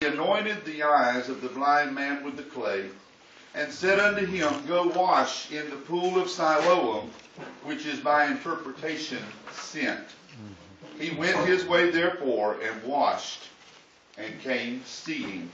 anointed the eyes of the blind man with the clay, and said unto him, Go wash in the pool of Siloam, which is by interpretation sent. He went his way therefore, and washed, and came seeing.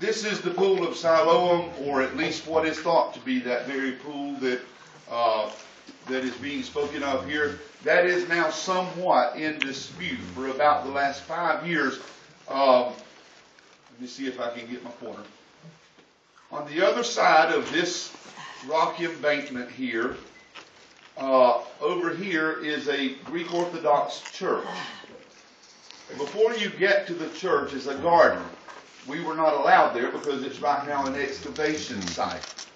This is the pool of Siloam, or at least what is thought to be that very pool that is being spoken of here. That is now somewhat in dispute for about the last 5 years. Let me see if I can get my pointer. On the other side of this rock embankment here, over here is a Greek Orthodox church. Before you get to the church is a garden. We were not allowed there because it's right now an excavation site.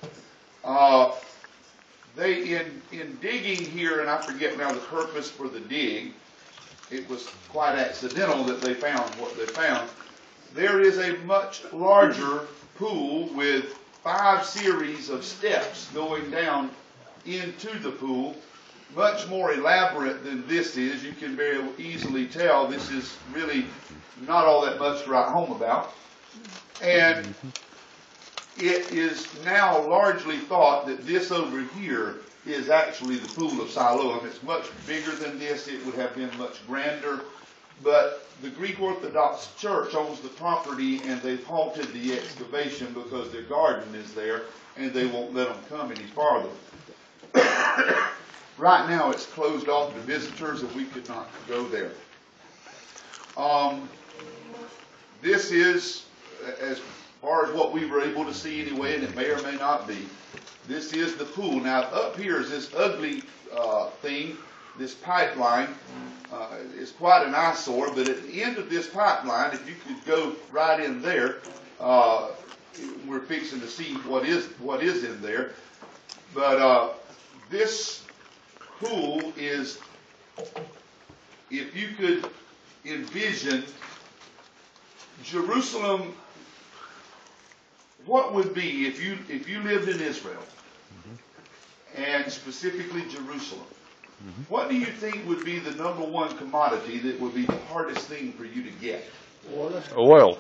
In digging here, and I forget now the purpose for the dig, it was quite accidental that they found what they found. There is a much larger pool with 5 series of steps going down into the pool, much more elaborate than this is. You can very easily tell this is really not all that much to write home about. And it is now largely thought that this over here is actually the pool of Siloam. It's much bigger than this. It would have been much grander. But the Greek Orthodox Church owns the property, and they've halted the excavation because their garden is there, and they won't let them come any farther. Right now it's closed off to visitors, and we could not go there. This is, as far as what we were able to see anyway, and it may or may not be, this is the pool. Now up here is this ugly thing, this pipeline. It's quite an eyesore, but at the end of this pipeline, if you could go right in there, we're fixing to see what is in there. But this pool is, if you could envision Jerusalem, what would be if you lived in Israel, and specifically Jerusalem? What do you think would be the number one commodity that would be the hardest thing for you to get? Oil.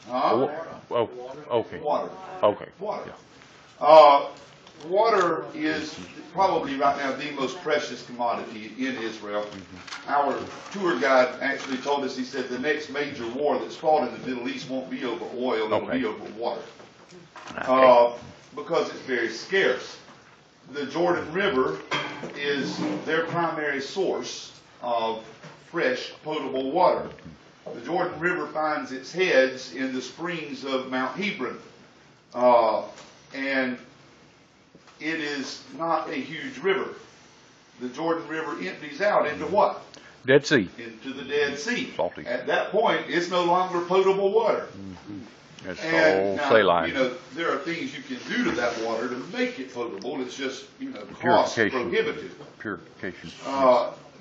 Huh? Oh, okay. Water. Okay. Water. Yeah. Water is probably right now the most precious commodity in Israel. Our tour guide actually told us, he said the next major war that's fought in the Middle East won't be over oil, it'll be over water. Because it's very scarce. The Jordan River is their primary source of fresh, potable water. The Jordan River finds its heads in the springs of Mount Hebron. And it is not a huge river. The Jordan River empties out into what? Dead Sea. Into the Dead Sea. Salty. At that point, it's no longer potable water. It's And all now, saline. there are things you can do to that water to make it potable. It's just, cost prohibitive. Purification.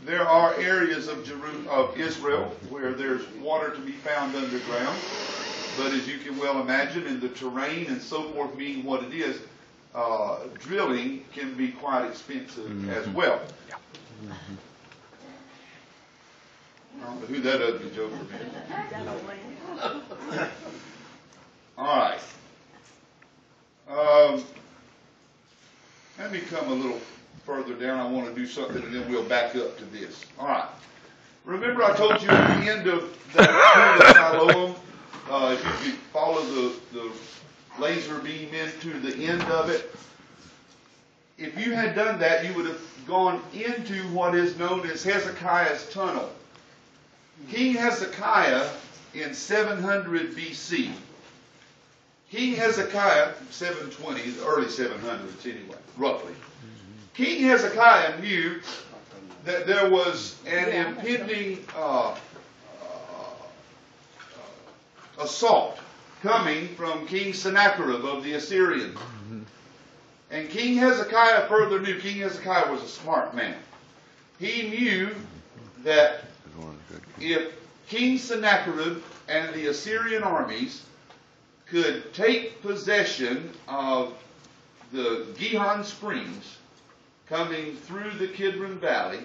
There are areas of Israel where there's water to be found underground. But as you can well imagine, in the terrain and so forth being what it is, drilling can be quite expensive as well. Yeah. I don't know who that ugly joker is. All right. Let me come a little further down. I want to do something, and then we'll back up to this. All right. Remember I told you at the end of that pool of Siloam, if you could follow the laser beam into the end of it, if you had done that, you would have gone into what is known as Hezekiah's tunnel. King Hezekiah in 700 BC. King Hezekiah, 720, the early 700s anyway, roughly. King Hezekiah knew that there was an impending assault coming from King Sennacherib of the Assyrians. And King Hezekiah further knew, King Hezekiah was a smart man. He knew that if King Sennacherib and the Assyrian armies could take possession of the Gihon Springs coming through the Kidron Valley,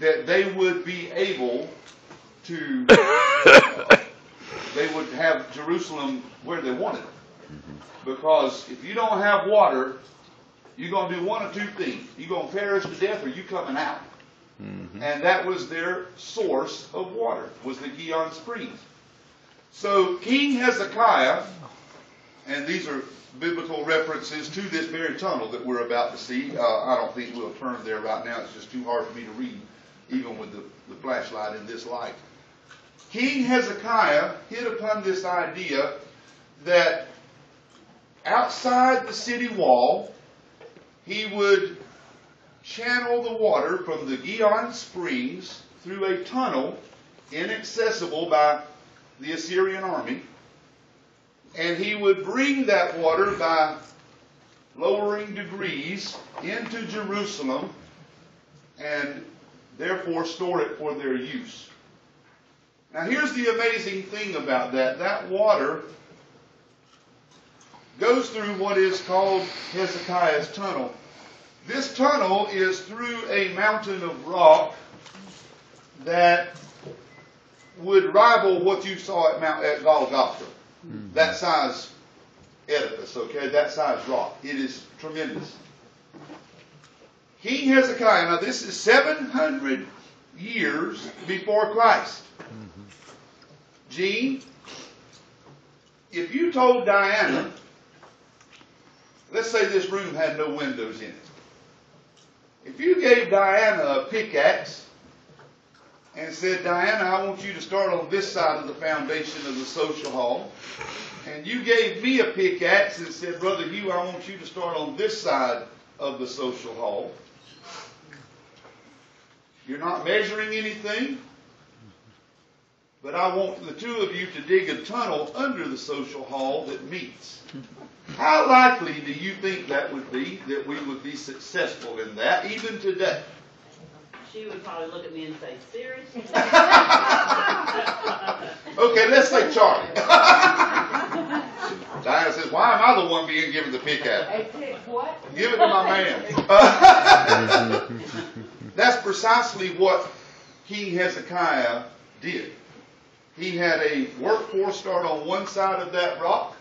that they would be able to they would have Jerusalem where they wanted it. Because if you don't have water, you're going to do one of two things. You're going to perish to death or you coming out. And that was their source of water, was the Gihon Springs. So King Hezekiah, and these are biblical references to this very tunnel that we're about to see. I don't think we'll turn there right now. It's just too hard for me to read, even with the flashlight in this light. King Hezekiah hit upon this idea that outside the city wall, he would channel the water from the Gihon Springs through a tunnel inaccessible by the Assyrian army, and he would bring that water by lowering degrees into Jerusalem and therefore store it for their use. Now here's the amazing thing about that. That water goes through what is called Hezekiah's tunnel. This tunnel is through a mountain of rock that would rival what you saw at Golgotha. That size edifice, okay? That size rock. It is tremendous. King Hezekiah, now this is 700 years before Christ. Gene, if you told Diana, let's say this room had no windows in it. If you gave Diana a pickaxe and said, Diana, I want you to start on this side of the foundation of the social hall, and you gave me a pickaxe and said, Brother Hugh, I want you to start on this side of the social hall, you're not measuring anything, but I want the two of you to dig a tunnel under the social hall that meets. How likely do you think that would be, that we would be successful in that, even today? She would probably look at me and say, seriously? Okay, let's say Charlie. Diana says, why am I the one being given the pickaxe? What? Give it to my man. That's precisely what King Hezekiah did. He had a workforce start on one side of that rock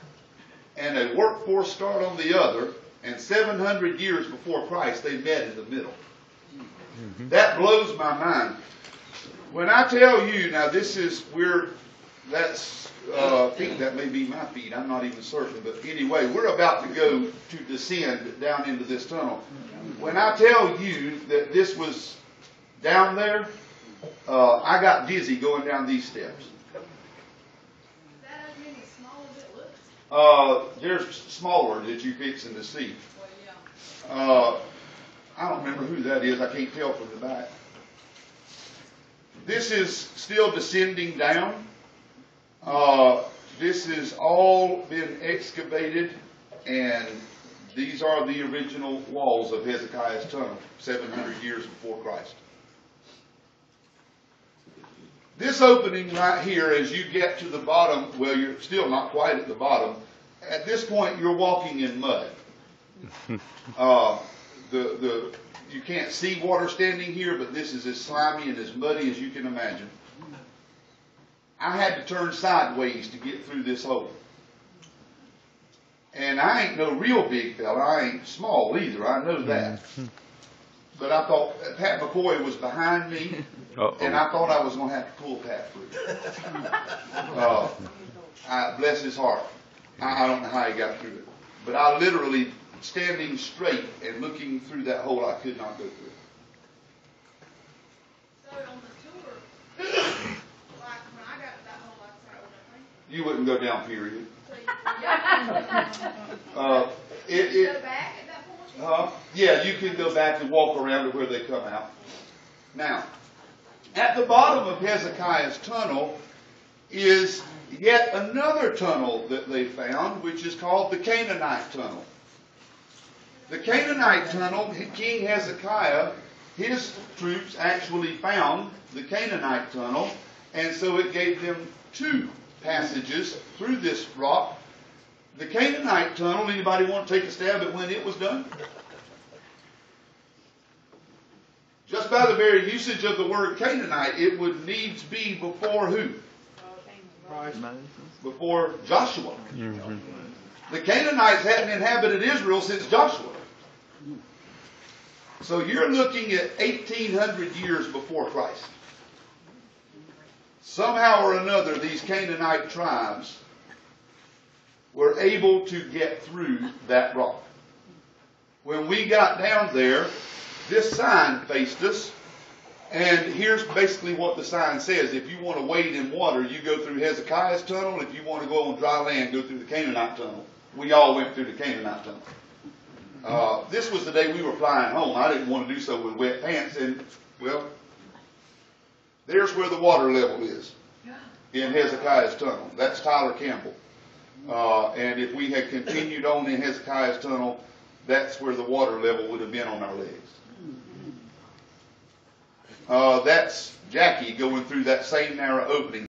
and a workforce start on the other, and 700 years before Christ they met in the middle. That blows my mind. When I tell you, now this is that's feet, that may be my feet, I'm not even certain, but anyway, we're about to go to descend down into this tunnel. When I tell you that this was down there, I got dizzy going down these steps. There's smaller that you fixing to see. I don't remember who that is. I can't tell from the back. This is still descending down. This has all been excavated, and these are the original walls of Hezekiah's tunnel, 700 years before Christ. This opening right here, as you get to the bottom, well, you're still not quite at the bottom. At this point, you're walking in mud. You can't see water standing here, but this is as slimy and as muddy as you can imagine. I had to turn sideways to get through this hole. And I ain't no real big fella. I ain't small either. I know that. But I thought Pat McCoy was behind me, and I thought I was going to have to pull Pat through. Bless his heart. I don't know how he got through it. But I literally, standing straight and looking through that hole, I could not go through. So on the tour, like when I got to that hole, I started with that thing. You wouldn't go down, period. So you go back at that point? Yeah, you can go back and walk around to where they come out. Now, at the bottom of Hezekiah's tunnel is yet another tunnel that they found, which is called the Canaanite tunnel. The Canaanite tunnel, King Hezekiah, his troops actually found the Canaanite tunnel, and so it gave them two passages through this rock. The Canaanite tunnel, anybody want to take a stab at when it was done? Just by the very usage of the word Canaanite, it would needs be before who? before Joshua. The Canaanites hadn't inhabited Israel since Joshua. So you're looking at 1,800 years before Christ. Somehow or another, these Canaanite tribes were able to get through that rock. When we got down there, this sign faced us, and here's basically what the sign says. If you want to wade in water, you go through Hezekiah's tunnel. If you want to go on dry land, go through the Canaanite tunnel. We all went through the Canaanite tunnel. This was the day we were flying home. I didn't want to do so with wet pants, and, well, there's where the water level is in Hezekiah's tunnel. That's Tyler Campbell. And if we had continued on in Hezekiah's tunnel, that's where the water level would have been on our legs. That's Jackie going through that same narrow opening